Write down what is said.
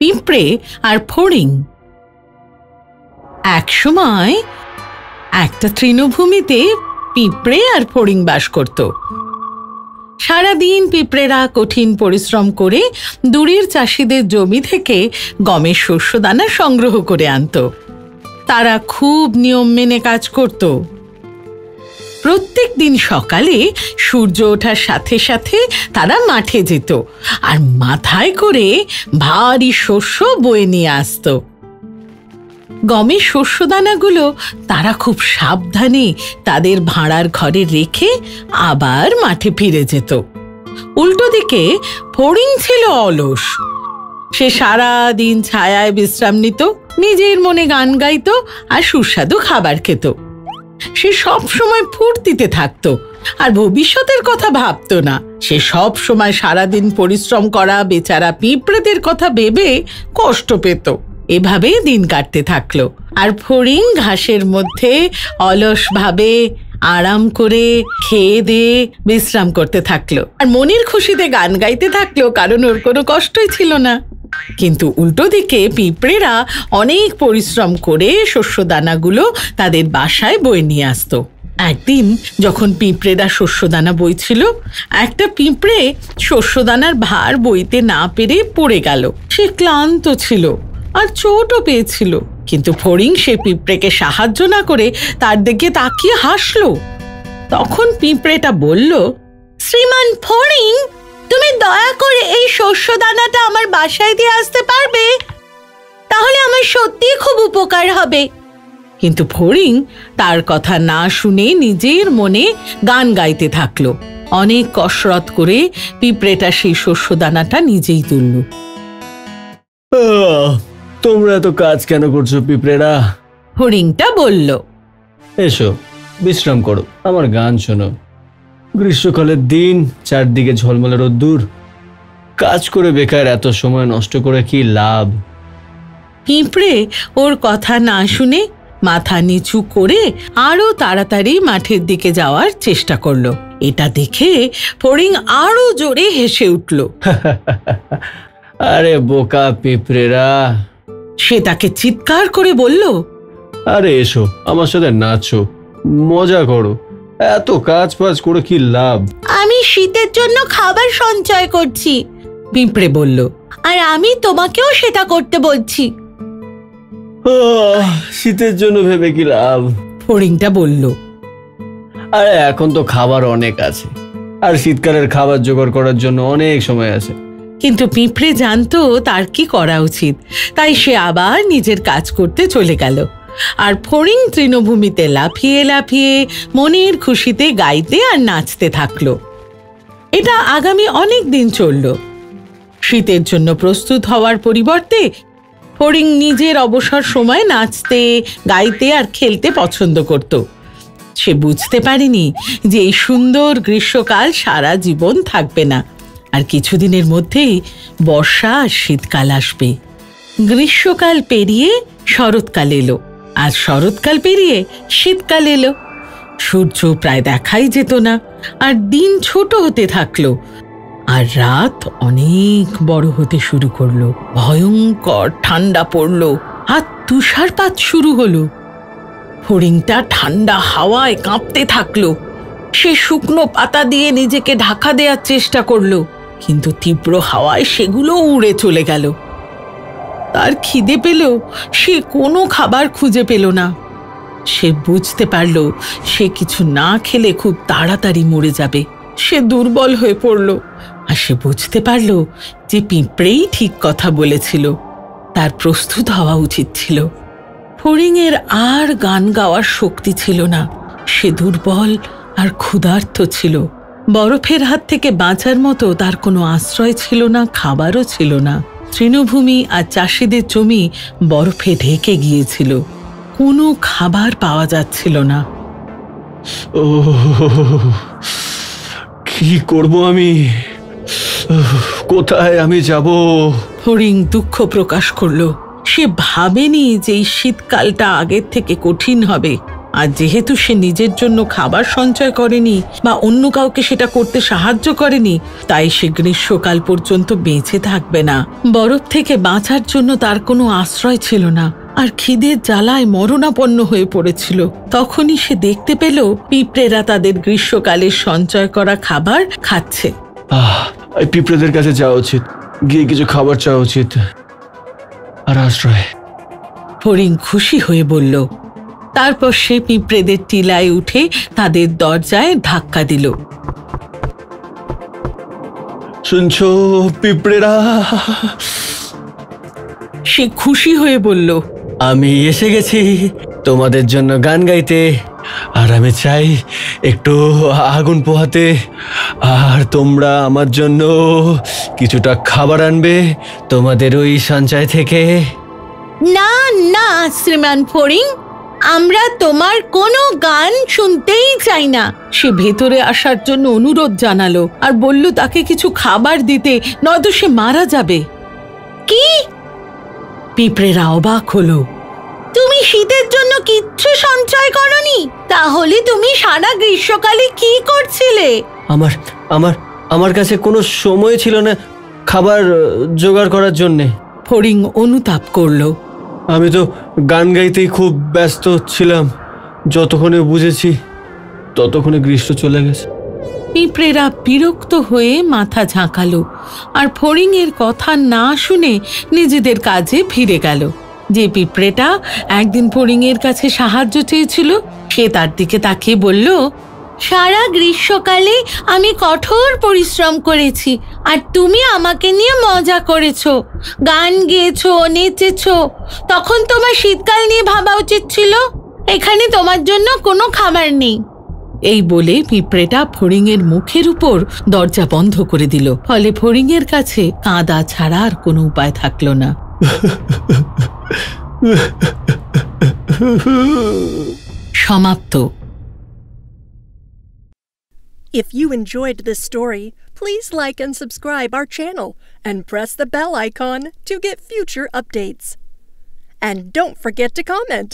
পিঁপড়ে আর ফড়িং। একসময় একটা তৃণভূমিতে পিঁপড়ে আর ফড়িং বাস করত। সারাদিন পিঁপড়েরা কঠিন পরিশ্রম করে দূরের চাষিদের জমি থেকে গমের শস্যদানা সংগ্রহ করে আনত। তারা খুব নিয়ম মেনে কাজ করত। প্রত্যেক দিন সকালে সূর্য ওঠার সাথে সাথে তারা মাঠে যেত আর মাথায় করে ভারী শস্য বয়ে নিয়ে আসত। গমের শস্যদানাগুলো তারা খুব সাবধানে তাদের ভাঁড়ার ঘরে রেখে আবার মাঠে ফিরে যেত। উল্টো দিকে ফড়িং ছিল অলস। সে সারা দিন ছায়ায় বিশ্রাম নিত, নিজের মনে গান গাইত আর সুস্বাদু খাবার খেত। সে সব সময় ফুর্তিতে থাকত আর ভবিষ্যতের কথা ভাবত না। সে সব সময় সারাদিন পরিশ্রম করা বেচারা পিঁপড়েদের কথা ভেবে কষ্ট পেত। এভাবে দিন কাটতে থাকলো আর ফড়িং ঘাসের মধ্যে অলসভাবে আরাম করে খেয়ে দিয়ে বিশ্রাম করতে থাকলো আর মনের খুশিতে গান গাইতে থাকলো, কারণ ওর কোনো কষ্টই ছিল না। কিন্তু উল্টো দিকে পিঁপড়েরা অনেক পরিশ্রম করে শস্যদানাগুলো তাদের বাসায় বয়ে নিয়ে আসতো। একদিন যখন পিঁপড়েরা শস্যদানা বইছিল, একটা পিঁপড়ে শস্যদানার ভার বইতে না পেরে পড়ে গেল। সে ক্লান্ত ছিল আর চোটও পেয়েছিল, কিন্তু ফড়িং সে পিঁপড়েকে সাহায্য না করে তার দিকে তাকিয়ে হাসলো। তখন পিঁপড়েটা বলল, শ্রীমান ফড়িং, তুমি দয়া করে এই শস্যদানাটা আমার বাসায় দিয়ে আসতে পারবে? তাহলে আমার সত্যিই খুব উপকার হবে। কিন্তু ফড়িং তার কথা না শুনে নিজের মনে গান গাইতে থাকলো। অনেক কসরত করে পিঁপড়েটা সেই শস্যদানাটা নিজেই তুলল। তোমরা এত কাজ কেন করছো পিঁপড়েরা? ফড়িংটা বলল, এসো বিশ্রাম করো, আমার গান শোনো। গ্রীষ্মকালের দিন, চারদিকে ঝলমলে রোদ্দুর, কাজ করে বেকার এত সময় নষ্ট করে কি লাভ? পিঁপড়ে ওর কথা না শুনে মাথা নিচু করে আরো তাড়াতাড়ি মাঠের দিকে যাওয়ার চেষ্টা করলো। এটা দেখে ফড়িং আরো জোরে হেসে উঠল। আরে বোকা পিঁপড়েরা! সে তাকে চিৎকার করে বলল, আরে এসো আমার সাথে নাচো, মজা করো। এত কাজ বাজ করে কি লাভ? আমি শীতের জন্য খাবার সঞ্চয় করছি, পিঁপড়ে বলল, আর আমি তোমাকেও সেটা করতে বলছি। শীতের জন্য ভেবে কি লাভ? ফড়িংটা বলল, আরে এখন তো খাবার অনেক আছে, আর শীতকালের খাবার জোগাড় করার জন্য অনেক সময় আছে। কিন্তু পিঁপড়ে জানতো তার কি করা উচিত, তাই সে আবার নিজের কাজ করতে চলে গেল। আর ফড়িং তৃণভূমিতে লাফিয়ে লাফিয়ে মনের খুশিতে গাইতে আর নাচতে থাকলো। এটা আগামী অনেক দিন চলল। শীতের জন্য প্রস্তুত হওয়ার পরিবর্তে ফড়িং নিজের অবসর সময় নাচতে, গাইতে আর খেলতে পছন্দ করত। সে বুঝতে পারেনি যে এই সুন্দর গ্রীষ্মকাল সারা জীবন থাকবে না, আর কিছুদিনের মধ্যেই বর্ষা আর শীতকাল আসবে। গ্রীষ্মকাল পেরিয়ে শরৎকাল এলো, আর শরৎকাল পেরিয়ে শীতকাল এলো। সূর্য প্রায় দেখাই যেত না, আর দিন ছোট হতে থাকলো, আর রাত অনেক বড় হতে শুরু করলো। ভয়ঙ্কর ঠান্ডা পড়লো আর তুষারপাত শুরু হলো। ফড়িংটা ঠান্ডা হাওয়ায় কাঁপতে থাকলো। সে শুকনো পাতা দিয়ে নিজেকে ঢাকা দেওয়ার চেষ্টা করলো, কিন্তু তীব্র হাওয়ায় সেগুলো উড়ে চলে গেল। তার খিদে পেল, সে কোনো খাবার খুঁজে পেল না। সে বুঝতে পারল সে কিছু না খেলে খুব তাড়াতাড়ি মরে যাবে। সে দুর্বল হয়ে পড়ল, আর সে বুঝতে পারল যে পিঁপড়েই ঠিক কথা বলেছিল, তার প্রস্তুত হওয়া উচিত ছিল। ফড়িংয়ের আর গান গাওয়ার শক্তি ছিল না। সে দুর্বল আর ক্ষুধার্ত ছিল। বরফের হাত থেকে বাঁচার মতো তার কোনো আশ্রয় ছিল না, খাবারও ছিল না। তৃণভূমি আর চাষিদের জমি বরফে ঢেকে গিয়েছিল, কোনো খাবার পাওয়া যাচ্ছিল না। কি করব আমি? কোথায় আমি যাব? ফড়িং দুঃখ প্রকাশ করল। সে ভাবেনি যে এই শীতকালটা আগের থেকে কঠিন হবে, আর যেহেতু সে নিজের জন্য খাবার সঞ্চয় করেনি বা অন্য কাউকে সেটা করতে সাহায্য করেনি, তাই সে গ্রীষ্মকাল পর্যন্ত বেঁচে থাকবে না। বরফ থেকে বাঁচার জন্য তার কোনো আশ্রয় ছিল না, আর খিদের জ্বালায় মরণাপন্ন হয়ে পড়েছিল। তখনই সে দেখতে পেল পিঁপড়েরা তাদের গ্রীষ্মকালের সঞ্চয় করা খাবার খাচ্ছে। এই পিঁপড়েদের কাছে যাওয়া উচিত, গিয়ে কিছু খাবার চাওয়া উচিত আর আশ্রয়। ফড়িং খুশি হয়ে বলল। তারপর সে পিঁপড়েদের টিলায় উঠে তাদের দরজায় ধাক্কা দিল। শুনছো পিঁপড়েরা? সে খুশি হয়ে বলল, আমি এসে গেছি তোমাদের জন্য গান গাইতে, আর আমি চাই একটু আগুন পোহাতে, আর তোমরা আমার জন্য কিছুটা খাবার আনবে তোমাদের ওই সঞ্চয় থেকে। না না শ্রীমান ফড়িং, আমরা তোমার কোনো গান শুনতেই চাই না। সে ভেতরে আসার জন্য অনুরোধ জানালো আর বলল তাকে কিছু খাবার দিতে, নয়তো সে মারা যাবে। কি? পিঁপড়েরা অবাক হলো। তুমি শীতের জন্য কিচ্ছু সঞ্চয় করনি? তাহলে তুমি সারা গ্রীষ্মকালে কি করছিলে? আমার আমার আমার কাছে কোনো সময় ছিল না খাবার জোগাড় করার জন্যে। ফড়িং অনুতাপ করল। আমি তো গান গাইতেই খুব ব্যস্ত ছিলাম, যতক্ষণে বুঝেছি ততক্ষণে গ্রীষ্ম চলে গেছে। পিঁপড়েরা বিরক্ত হয়ে মাথা ঝাঁকালো আর ফড়িং এর কথা না শুনে নিজেদের কাজে ফিরে গেল। যে পিঁপড়েটা একদিন ফড়িং এর কাছে সাহায্য চেয়েছিল, সে তার দিকে তাকিয়ে বলল, সারা গ্রীষ্মকালে আমি কঠোর পরিশ্রম করেছি, আর তুমি আমাকে নিয়ে মজা করেছো, গান গেয়েছো, নেচেছো। তখন তোমার শীতকাল নিয়ে ভাবা উচিত ছিল। এখানে তোমার জন্য কোনো খাবার নেই। এই বলে পিঁপড়েটা ফড়িং এর মুখের উপর দরজা বন্ধ করে দিল। ফলে ফড়িং এর কাছে কাঁদা ছাড়া আর কোনো উপায় থাকলো না। সমাপ্ত। If you enjoyed this story, please like and subscribe our channel and press the bell icon to get future updates. And don't forget to comment.